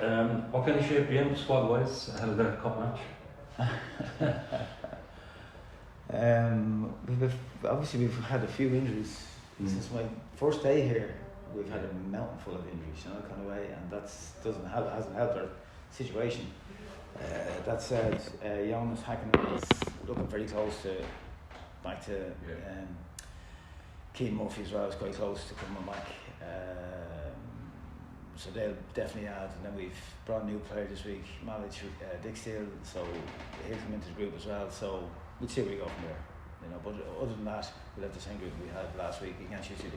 What kind of shape are you in squad-wise ahead of the cup match? We've had a few injuries since my first day here. We've had a mountain full of injuries, kind of way, and hasn't helped our situation. That said, Jonas Hakkinen is looking very close to back to Keane Murphy as well. Is quite close to coming back. So they'll definitely add, and then we've brought a new player this week, Malik Dick Steele, so he'll come into the group as well. So we'll see where we go from there. But other than that, we'll have the same group we had last week against UCD.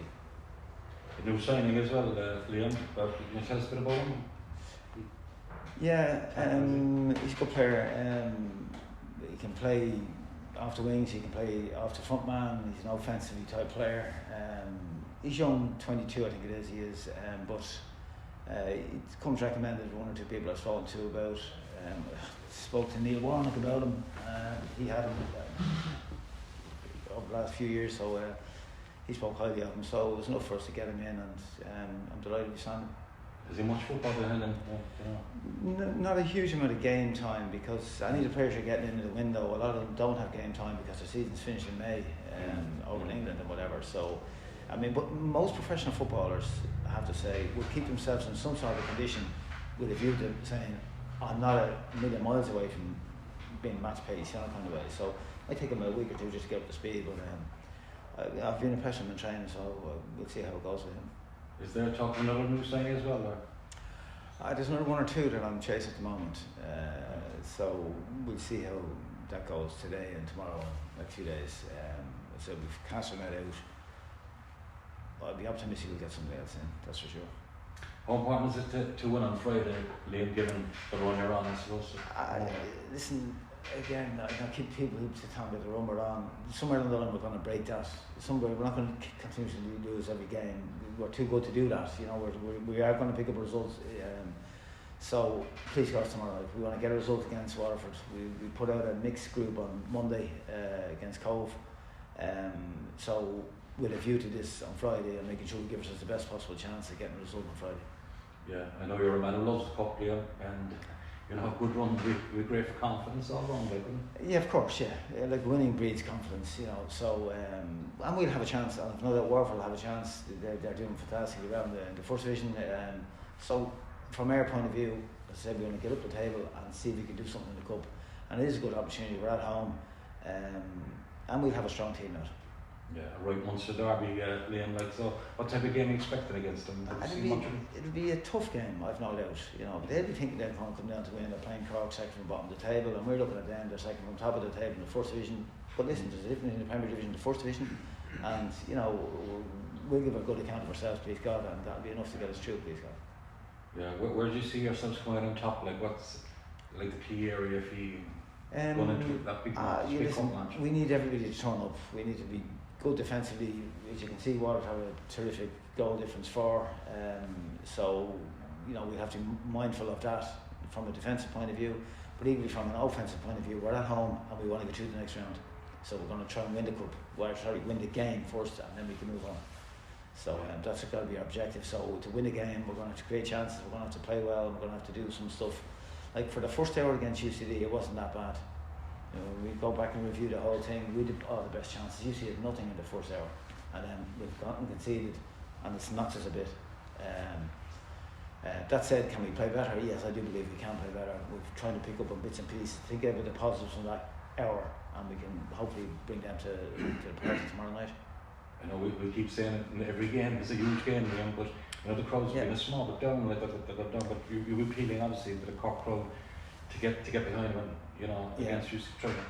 A new signing as well, Liam. But can you tell us a bit about him? Yeah, he's a good player. He can play off the wings, he can play off the front man. He's an offensively type player. He's young, 22 I think it is. He is, but it comes recommended. One or two people I've spoken to about. Spoke to Neil Warnock about him. He had him over the last few years, so he spoke highly of him. So it was enough for us to get him in, and I'm delighted we signed him. Is he much football behind him? Not a huge amount of game time, because any of the players are getting into the window. A lot of them don't have game time because their season's finished in May over in England and whatever. So, but most professional footballers, I have to say, will keep themselves in some sort of condition with a view to saying, I'm not a million miles away from being match pace, kind of way. So I take him a week or two just to get up to speed, but I've been impressed with him in training, so we'll see how it goes with him. Is there talk of another new signing as well? Or? There's another one or two that I'm chasing at the moment, so we'll see how that goes today and tomorrow, next few days. So we've cancelled that out. I'll be optimistic we'll get somebody else in, that's for sure. How important is it to win on Friday, Liam, given the run you're on, I suppose? Listen, again, I keep people who tell me the run we're on. Somewhere along the line we're going to break that. Somewhere we're not going to continuously lose every game. We're too good to do that. We are going to pick up results. So please God tomorrow night. We want to get a result against Waterford. We put out a mixed group on Monday against Cove. So with a view to this on Friday and making sure we give ourselves the best possible chance of getting a result on Friday. Yeah, I know you're a man who loves the cup, Liam, and a good run with great for confidence all round, Yeah, of course, yeah. Like winning breeds confidence, So, and we'll have a chance. And I know that Waterford will have a chance. They're doing fantastically well in the first division. So, from our point of view, as I said, we want to get up the table and see if we can do something in the cup. And it is a good opportunity. We're at home, and we'll have a strong team now. Yeah, right, Munster derby, Liam. So, what type of game are you expecting against them? It'll be a tough game, I've no doubt. They'll be thinking they're going to come down to win. They're playing Cork second from the bottom of the table, and we're looking at them. They're second from top of the table in the first division. But listen, there's a difference in the Premier Division and the first division, and we'll give a good account of ourselves, please God, and that'll be enough to get us through, please God. Yeah, where do you see yourselves coming out on top? Like, what's the key area for you going into that big match? Match? We need everybody to turn up. We need to be good defensively. As you can see, Waterford have a terrific goal difference for. So we have to be mindful of that from a defensive point of view, but equally from an offensive point of view. We're at home and we want to get through the next round. So we're going to try and win the cup. Win the game first, and then we can move on. So that's got to be our objective. So to win the game, we're going to have to create chances. We're going to have to play well. We're going to have to do some stuff. Like for the first hour against UCD, it wasn't that bad. We go back and review the whole thing. We did all the best chances. UCD had nothing in the first hour, and then we've gone and conceded, and it's knocked us a bit. That said, can we play better? Yes, I do believe we can play better. We're trying to pick up on bits and pieces, think about the positives from that hour, and we can hopefully bring them to the party tomorrow night. I know we keep saying it in every game. It's a huge game, but the crowd's been a small bit down, but you'll be appealing obviously to the Cork crowd to get behind them, against you, trying to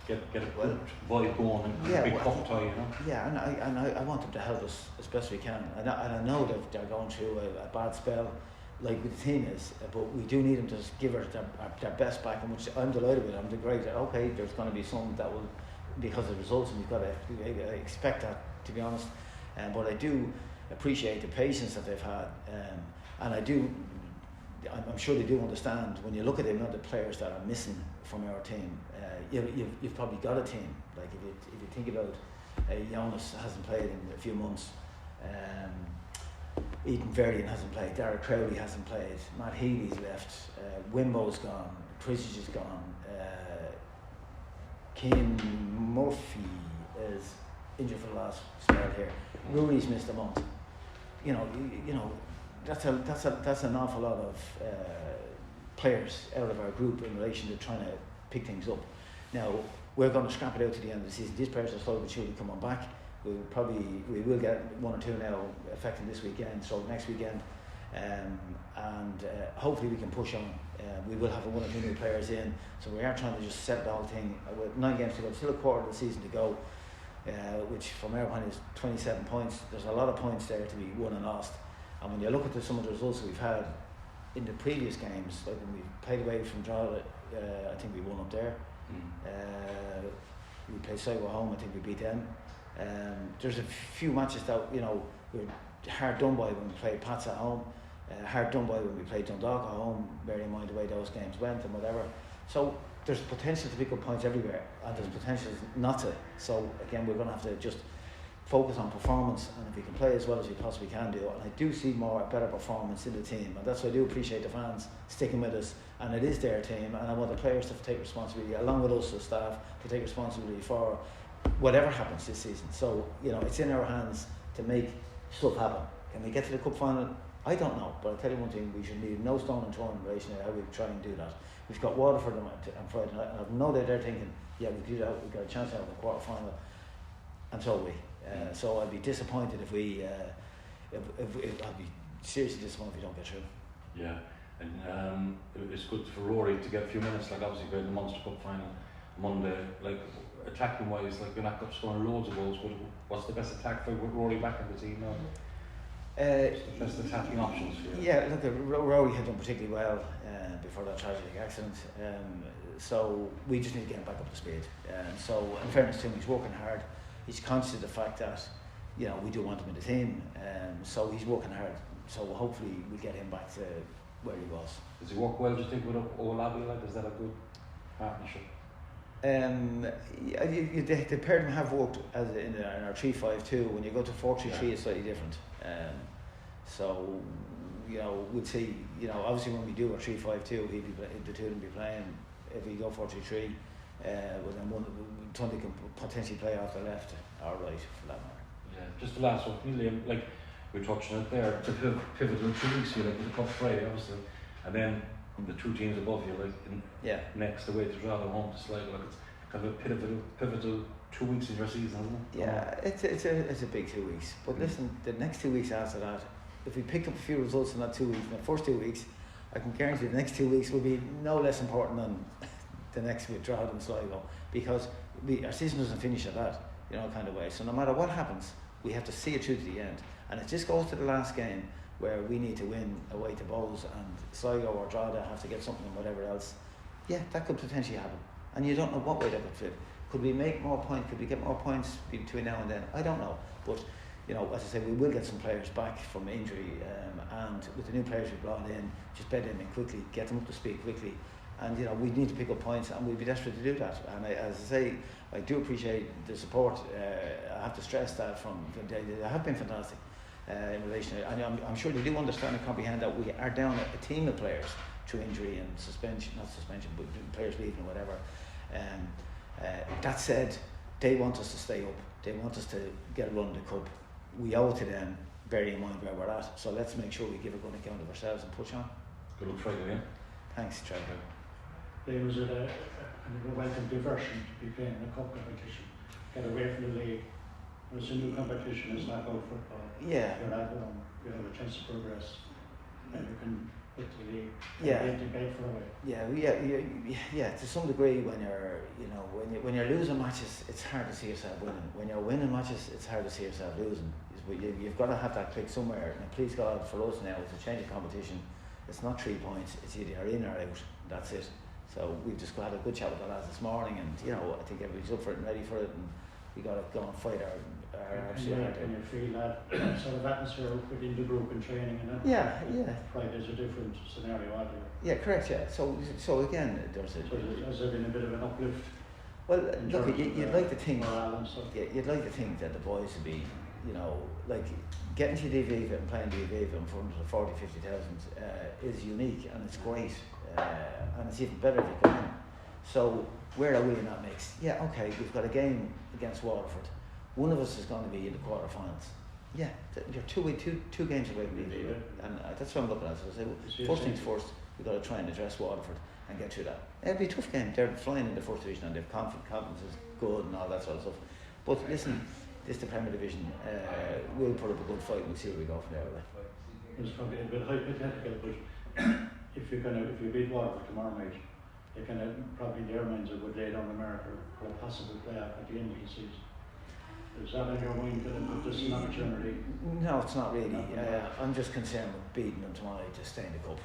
get a good vibe going and a big cup tie, Yeah, and I want them to help us as best we can, and I know that they're going through a bad spell, like with the team is, but we do need them to just give us their best back, and which I'm delighted with. I'm great. Okay, there's going to be some that will, because of the results, and we've got to expect that, to be honest. But I do appreciate the patience that they've had, and I'm sure they do understand. When you look at the amount of players that are missing from our team, you've probably got a team. Like if you think about, Jonas hasn't played in a few months. Ethan Verdian hasn't played, Derek Crowley hasn't played, Matt Healy's left, Wimbo's gone, Prisic is gone, Keane Murphy is injured for the last spell here. Rory's missed a month. You know, that's an awful lot of players out of our group in relation to trying to pick things up. Now we're going to scrap it out to the end of the season. These players are slowly but surely coming back. We will get one or two now affecting this weekend, so next weekend, and hopefully we can push on. We will have one or two new players in, so we are trying to just set the whole thing. With 9 games to go, still a quarter of the season to go, which from our point is 27 points. There's a lot of points there to be won and lost, and when you look at some of the results that we've had in the previous games, like when we played away from Drogheda, I think we won up there. We played Sligo at home, I think we beat them. There's a few matches that, you know, we're hard done by when we played Pats at home, hard done by when we played Dundalk at home, bearing in mind the way those games went and whatever. So there's potential to pick up points everywhere, and there's potential not to. So again, we're going to have to just focus on performance, and if we can play as well as we possibly can do, and I do see better performance in the team, and that's why I do appreciate the fans sticking with us, and it is their team, and I want the players to take responsibility along with us, the staff, to take responsibility for whatever happens this season. So, you know, it's in our hands to make stuff happen. Can we get to the cup final? I don't know, but I'll tell you one thing, we should leave no stone unturned in relation to how we try and do that. We've got Waterford on Friday night, and I've no doubt they're thinking, yeah, we've got a chance to have a quarter final, and so we. So I'd be disappointed if we, I'd be seriously disappointed if we don't get through. Yeah, and it's good for Rory to get a few minutes, like obviously going to the Munster Cup final Monday, like attacking wise, like you're not scoring loads of goals, but what's the best attack for Rory back in the team now? Best attacking options for you? Yeah, look, Rory had done particularly well before that tragic accident, so we just need to get him back up to speed. So in fairness to him, he's working hard. He's conscious of the fact that, you know, we do want him in the team, so he's working hard. So hopefully we get him back to where he was. Does he work well, do you think, with Olabi? Like, is that a good partnership? The pair of them have worked as in our 3-5-2. When you go to 4-3-3, it's slightly different. So, you know, we'll see. You know, obviously when we do a 3-5-2, the two of them be playing. If we go 4-3-3, well then Tundi can potentially play off the left or right for that matter. Yeah, just the last one, Liam, like we're touching it there, it's a pivotal 2 weeks here, like with the Cup Friday obviously, and then the two teams above you, like next away to Drogheda, home to Sligo, like it's kind of a pivotal 2 weeks in your season, isn't it? Yeah, it's a big 2 weeks. But listen, the next 2 weeks after that, if we picked up a few results in that 2 weeks, in the first 2 weeks, I can guarantee the next 2 weeks will be no less important than the next with Drogheda and Sligo, because our season doesn't finish at that, you know, kind of way. So no matter what happens, we have to see it through to the end. And if this goes to the last game where we need to win away to Bowes and Sligo or Drogheda have to get something and whatever else, yeah, that could potentially happen. And you don't know what way that could fit. Could we make more points? Could we get more points between now and then? I don't know. But, you know, as I say, we will get some players back from injury, and with the new players we brought in, just bed them in quickly, get them up to speed quickly. And, you know, we need to pick up points, and we'll be desperate to do that. And as I say, I do appreciate the support. I have to stress that they have been fantastic in relation to, and I'm sure they do understand and comprehend that we are down a team of players through injury and not suspension, but players leaving or whatever. That said, they want us to stay up. They want us to get a run in the cup. We owe it to them, bearing in mind where we're at. So let's make sure we give a good account of ourselves and push on. Good luck Friday, yeah. Thanks, Trevor. There was a welcome diversion to be playing in a cup competition. Get away from the league. It's a new competition, it's not about football. Yeah. You're at home, you have a chance to progress, and you can put the league bed for away. Yeah. To some degree, when when you're losing matches, it's hard to see yourself winning. When you're winning matches, it's hard to see yourself losing. You've got to have that click somewhere. And please God, for us now, it's a change of competition. It's not 3 points. It's either you're in or out. That's it. So we've just had a good chat with the lads this morning, and you know, I think everybody's up for it and ready for it, and we got to go and fight our absolute hard. And you feel that sort of atmosphere within the group and training, and that. Yeah. Friday's a different scenario, aren't you? Yeah, correct. Yeah. So again, there's a. So has there been a bit of an uplift? Well, look, you'd like to think. Morale and stuff. Yeah, you'd like to think that the boys would be you know, like getting to the Aviva and playing the Aviva in front of 40, 50,000 is unique and it's great, and it's even better if you come in. So where are we in that mix? Yeah, okay, we've got a game against Waterford. One of us is going to be in the quarterfinals. Yeah, you're two games away from the Aviva, and that's what I'm looking at. So I say, well, first things first, we've got to try and address Waterford and get through that. It'll be a tough game. They're flying in the first division and they've confidence is good and all that sort of stuff. But listen, this is the Premier Division. We'll put up a good fight and we'll see where we go from there. It's probably a bit hypothetical, but if you beat Waterford tomorrow night, they probably their minds are good laid on America for a possible playoff at the end of the season. Is that in your mind that this is an opportunity? No, it's not really. I'm just concerned with beating them tomorrow to stay in the cup,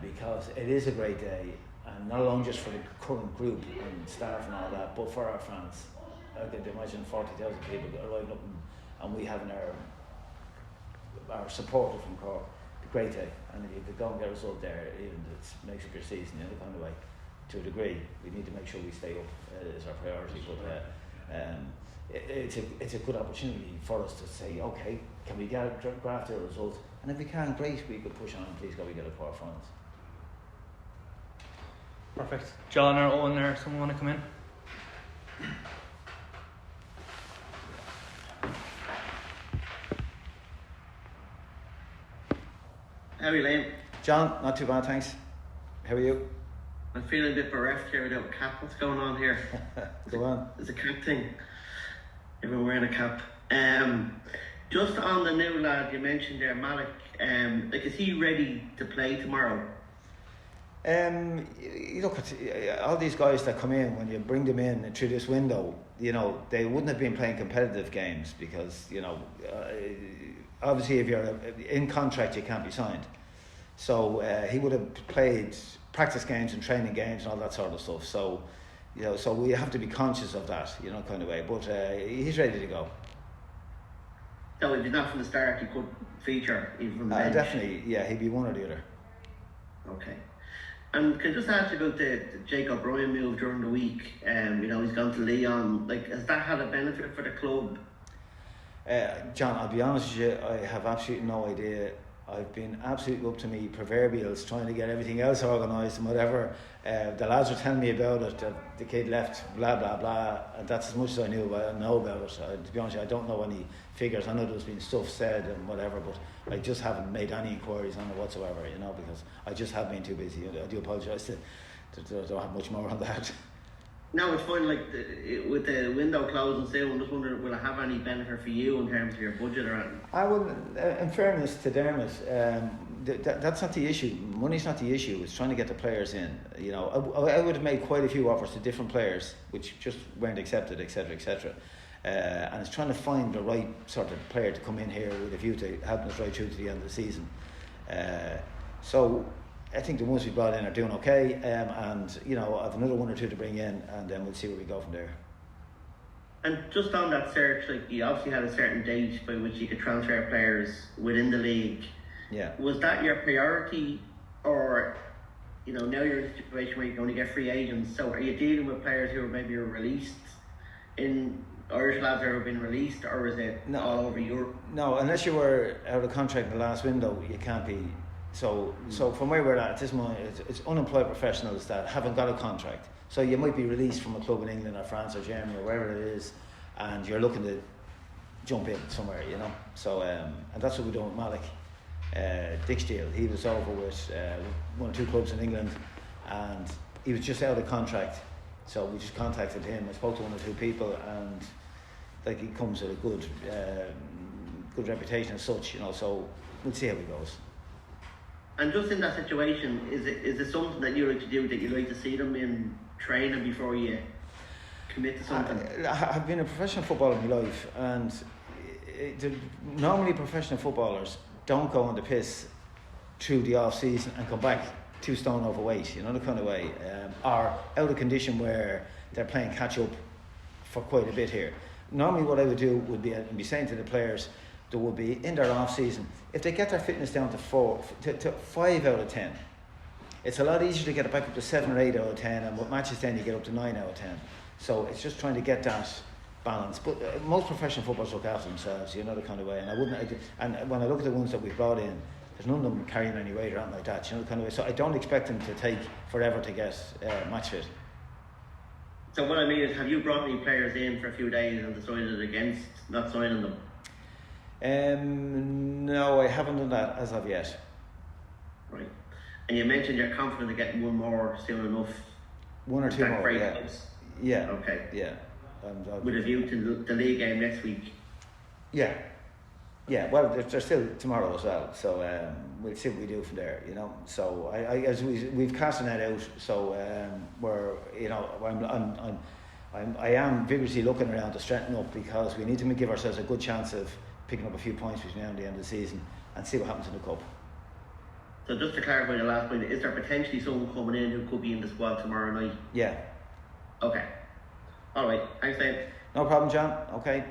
because it is a great day, and not only just for the current group and staff and all that, but for our fans. I could imagine 40,000 people arriving up and we having our supporter from Cork. It's a great day, and if you could go and get a result there, even it makes up your season in a kind of way. To a degree, we need to make sure we stay up is our priority. But it's a good opportunity for us to say, okay, can we graft a result? And if we can, great, we could push on and please go we get a quarterfinals. Perfect. John or Owen or someone want to come in? How are you, Liam? John, not too bad, thanks. How are you? I'm feeling a bit bereft here without a cap. What's going on here? Go on. There's a cap thing. Everyone wearing a cap. Just on the new lad you mentioned there, Malik, is he ready to play tomorrow? You look at all these guys that come in, when you bring them in through this window, you know, they wouldn't have been playing competitive games because, you know, obviously if you're in contract you can't be signed. So he would have played practice games and training games and all that sort of stuff. So, you know, so we have to be conscious of that, you know, kind of way. But he's ready to go. So if he's not from the start, he could feature even from the bench? Definitely, yeah, he'd be one or the other. Okay. And can I just ask you about the Jacob Ryan move during the week? You know, he's gone to Leon. Like, has that had a benefit for the club? John, I'll be honest with you, I have absolutely no idea. I've been absolutely up to me proverbials trying to get everything else organised and whatever. The lads were telling me about it, the kid left, blah blah blah, and that's as much as I know about it. To be honest with you, I don't know any figures. I know there's been stuff said and whatever, but I just haven't made any inquiries on it whatsoever, you know, because I just have been too busy. I do apologise to don't have much more on that. No, it's fine. Like with the window closing soon, I'm just wondering, will it have any benefit for you in terms of your budget or anything? I would, in fairness to Dermot, that's not the issue. Money's not the issue. It's trying to get the players in. You know, I would have made quite a few offers to different players, which just weren't accepted, etc., etc. And it's trying to find the right sort of player to come in here with a view to helping us right through to the end of the season. So I think the ones we brought in are doing okay, and you know, I've another one or two to bring in, and then we'll see where we go from there. And just on that search, like, you obviously had a certain date by which you could transfer players within the league. Yeah. Was that your priority, or, you know, now you're in a situation where you're going to get free agents? So are you dealing with players who are maybe released in Irish lads that have been released, or is it all over Europe? No, unless you were out of contract in the last window, you can't be. So from where we're at this moment, it's unemployed professionals that haven't got a contract. So you might be released from a club in England or France or Germany or wherever it is, and you're looking to jump in somewhere, you know. So and that's what we're doing with Malik. Dicksteele, he was over with one or two clubs in England, and he was just out of contract. So we just contacted him. I spoke to one or two people, and like, he comes with a good reputation as such, you know. So we'll see how he goes. And just in that situation, is it something that you like to do, that you like to see them in training before you commit to something? I've been a professional footballer in my life, and normally professional footballers don't go on the piss through the off season and come back 2 stone overweight, you know, the kind of way, or out of condition where they're playing catch up for quite a bit here. Normally what I would do would be saying to the players, there will be in their off season, if they get their fitness down to 5 out of 10, it's a lot easier to get it back up to 7 or 8 out of 10, and with matches then you get up to 9 out of 10. So it's just trying to get that balance. But most professional footballers look after themselves, you know, the kind of way. And I wouldn't. And when I look at the ones that we've brought in, there's none of them carrying any weight or anything like that, you know, the kind of way. So I don't expect them to take forever to get match fit. So what I mean is, have you brought any players in for a few days and decided against not signing them? No, I haven't done that as of yet. Right. And you mentioned you're confident of getting one more soon enough. One or two That more, great yeah. clubs. Yeah. Okay. Yeah. With a view to the league game next week. Yeah. Yeah, well, there's still tomorrow as well, so we'll see what we do from there, you know. So as we've cast the net out, so we're, you know, I am vigorously looking around to strengthen up, because we need to give ourselves a good chance of picking up a few points between now and the end of the season, and see what happens in the cup. So just to clarify the last point, is there potentially someone coming in who could be in the squad tomorrow night? Yeah. Okay. All right. Thanks, Dave. No problem, John. Okay.